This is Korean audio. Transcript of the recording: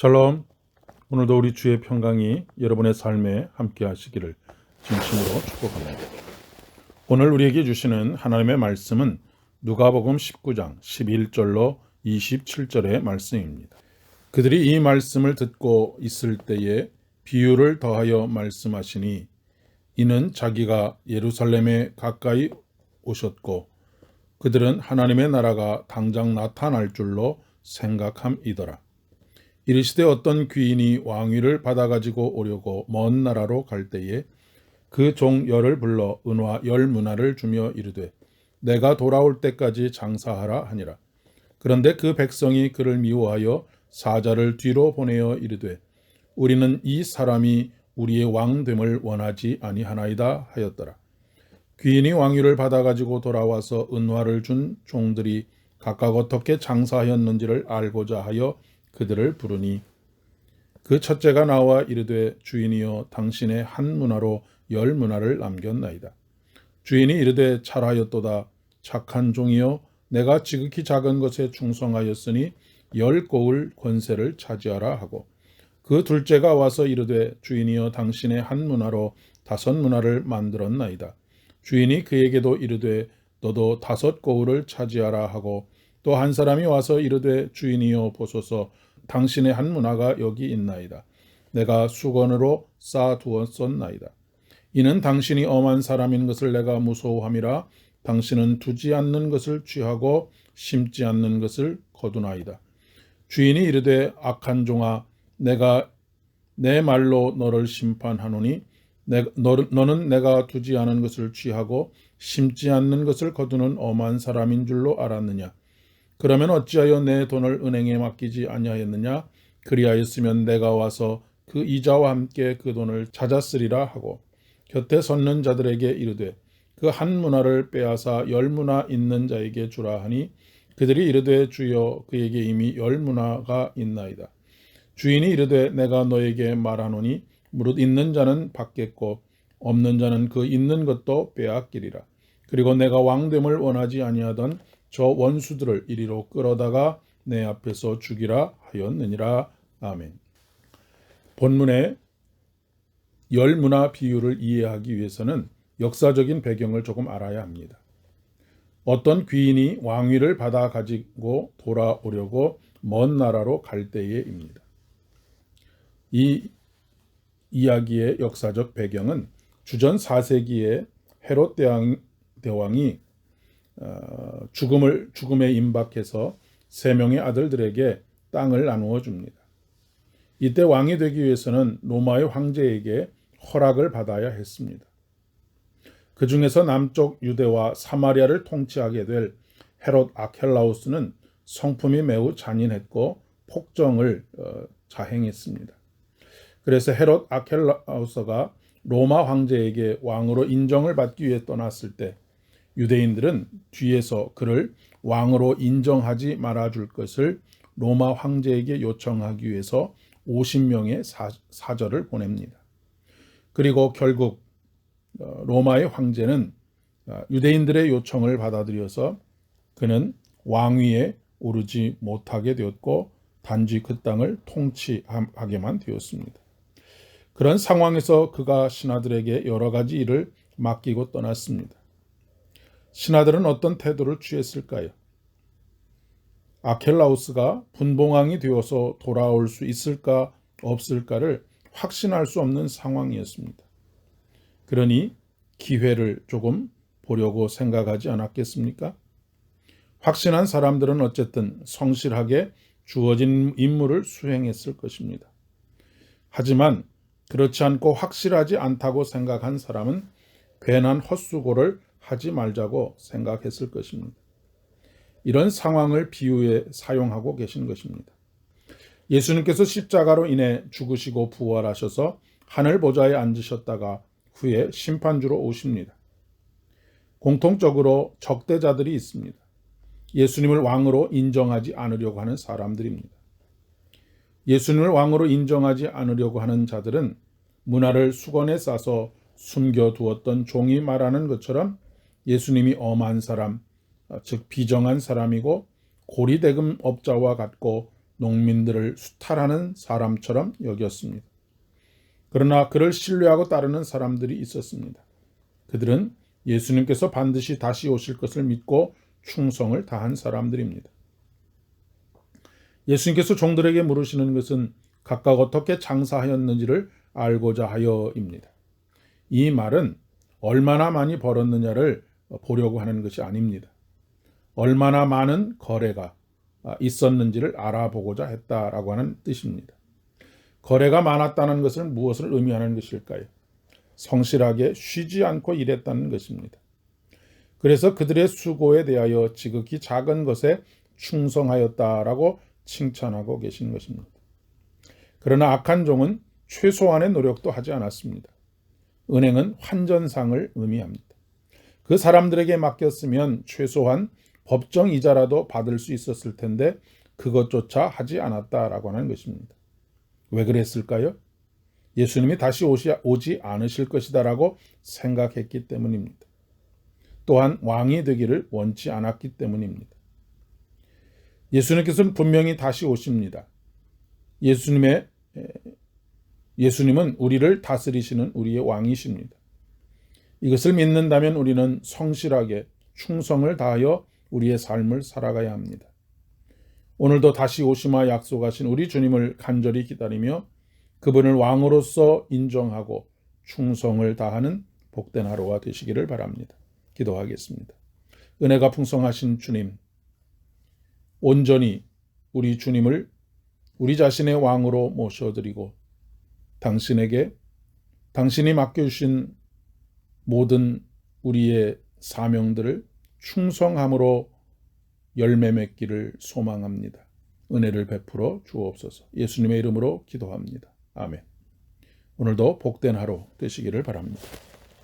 샬롬. 오늘도 우리 주의 평강이 여러분의 삶에 함께 하시기를 진심으로 축복합니다. 오늘 우리에게 주시는 하나님의 말씀은 누가복음 19장 11절로 27절의 말씀입니다. 그들이 이 말씀을 듣고 있을 때에 비유를 더하여 말씀하시니 이는 자기가 예루살렘에 가까이 오셨고 그들은 하나님의 나라가 당장 나타날 줄로 생각함이더라. 이르시되 어떤 귀인이 왕위를 받아가지고 오려고 먼 나라로 갈 때에 그 종 열을 불러 은화 10문화를 주며 이르되 내가 돌아올 때까지 장사하라 하니라. 그런데 그 백성이 그를 미워하여 사자를 뒤로 보내어 이르되 우리는 이 사람이 우리의 왕됨을 원하지 아니하나이다 하였더라. 귀인이 왕위를 받아가지고 돌아와서 은화를 준 종들이 각각 어떻게 장사하였는지를 알고자 하여 그들을 부르니 그 첫째가 나와 이르되 주인이여 당신의 한 문화로 10문화를 남겼나이다. 주인이 이르되 잘하였도다. 착한 종이여 내가 지극히 작은 것에 충성하였으니 10고을 권세를 차지하라 하고 그 둘째가 와서 이르되 주인이여 당신의 한 문화로 5문화를 만들었나이다. 주인이 그에게도 이르되 너도 5고을을 차지하라 하고 또 한 사람이 와서 이르되 주인이여 보소서 당신의 한 문화가 여기 있나이다. 내가 수건으로 쌓아두었었나이다. 이는 당신이 엄한 사람인 것을 내가 무서워함이라. 당신은 두지 않는 것을 취하고 심지 않는 것을 거두나이다. 주인이 이르되 악한 종아 내가 내 말로 너를 심판하노니 너는 내가 두지 않은 것을 취하고 심지 않는 것을 거두는 엄한 사람인 줄로 알았느냐. 그러면 어찌하여 내 돈을 은행에 맡기지 아니하였느냐. 그리하였으면 내가 와서 그 이자와 함께 그 돈을 찾았으리라 하고 곁에 섰는 자들에게 이르되 그 한 문화를 빼앗아 10문화 있는 자에게 주라 하니 그들이 이르되 주여 그에게 이미 10문화가 있나이다. 주인이 이르되 내가 너에게 말하노니 무릇 있는 자는 받겠고 없는 자는 그 있는 것도 빼앗기리라. 그리고 내가 왕됨을 원하지 아니하던 저 원수들을 이리로 끌어다가 내 앞에서 죽이라 하였느니라. 아멘. 본문의 10문화 비유를 이해하기 위해서는 역사적인 배경을 조금 알아야 합니다. 어떤 귀인이 왕위를 받아 가지고 돌아오려고 먼 나라로 갈 때에입니다. 이 이야기의 역사적 배경은 주전 4세기에 헤롯 대왕이 죽음에 임박해서 3명의 아들들에게 땅을 나누어 줍니다. 이때 왕이 되기 위해서는 로마의 황제에게 허락을 받아야 했습니다. 그 중에서 남쪽 유대와 사마리아를 통치하게 될 헤롯 아켈라우스는 성품이 매우 잔인했고 폭정을 자행했습니다. 그래서 헤롯 아켈라우스가 로마 황제에게 왕으로 인정을 받기 위해 떠났을 때 유대인들은 뒤에서 그를 왕으로 인정하지 말아줄 것을 로마 황제에게 요청하기 위해서 50명의 사절을 보냅니다. 그리고 결국 로마의 황제는 유대인들의 요청을 받아들여서 그는 왕위에 오르지 못하게 되었고 단지 그 땅을 통치하게만 되었습니다. 그런 상황에서 그가 신하들에게 여러 가지 일을 맡기고 떠났습니다. 신하들은 어떤 태도를 취했을까요? 아켈라우스가 분봉왕이 되어서 돌아올 수 있을까 없을까를 확신할 수 없는 상황이었습니다. 그러니 기회를 조금 보려고 생각하지 않았겠습니까? 확신한 사람들은 어쨌든 성실하게 주어진 임무를 수행했을 것입니다. 하지만 그렇지 않고 확실하지 않다고 생각한 사람은 괜한 헛수고를 하지 말자고 생각했을 것입니다. 이런 상황을 비유에 사용하고 계신 것입니다. 예수님께서 십자가로 인해 죽으시고 부활하셔서 하늘 보좌에 앉으셨다가 후에 심판주로 오십니다. 공통적으로 적대자들이 있습니다. 예수님을 왕으로 인정하지 않으려고 하는 사람들입니다. 예수님을 왕으로 인정하지 않으려고 하는 자들은 문화를 수건에 싸서 숨겨두었던 종이 말하는 것처럼 예수님이 엄한 사람, 즉 비정한 사람이고 고리대금업자와 같고 농민들을 수탈하는 사람처럼 여겼습니다. 그러나 그를 신뢰하고 따르는 사람들이 있었습니다. 그들은 예수님께서 반드시 다시 오실 것을 믿고 충성을 다한 사람들입니다. 예수님께서 종들에게 물으시는 것은 각각 어떻게 장사하였는지를 알고자 하여입니다. 이 말은 얼마나 많이 벌었느냐를 보려고 하는 것이 아닙니다. 얼마나 많은 거래가 있었는지를 알아보고자 했다라고 하는 뜻입니다. 거래가 많았다는 것은 무엇을 의미하는 것일까요? 성실하게 쉬지 않고 일했다는 것입니다. 그래서 그들의 수고에 대하여 지극히 작은 것에 충성하였다라고 칭찬하고 계신 것입니다. 그러나 악한 종은 최소한의 노력도 하지 않았습니다. 은행은 환전상을 의미합니다. 그 사람들에게 맡겼으면 최소한 법정 이자라도 받을 수 있었을 텐데 그것조차 하지 않았다라고 하는 것입니다. 왜 그랬을까요? 예수님이 다시 오지 않으실 것이다라고 생각했기 때문입니다. 또한 왕이 되기를 원치 않았기 때문입니다. 예수님께서는 분명히 다시 오십니다. 예수님은 우리를 다스리시는 우리의 왕이십니다. 이것을 믿는다면 우리는 성실하게 충성을 다하여 우리의 삶을 살아가야 합니다. 오늘도 다시 오시마 약속하신 우리 주님을 간절히 기다리며 그분을 왕으로서 인정하고 충성을 다하는 복된 하루가 되시기를 바랍니다. 기도하겠습니다. 은혜가 풍성하신 주님, 온전히 우리 주님을 우리 자신의 왕으로 모셔드리고 당신에게 당신이 맡겨주신 모든 우리의 사명들을 충성함으로 열매 맺기를 소망합니다. 은혜를 베풀어 주옵소서. 예수님의 이름으로 기도합니다. 아멘. 오늘도 복된 하루 되시기를 바랍니다.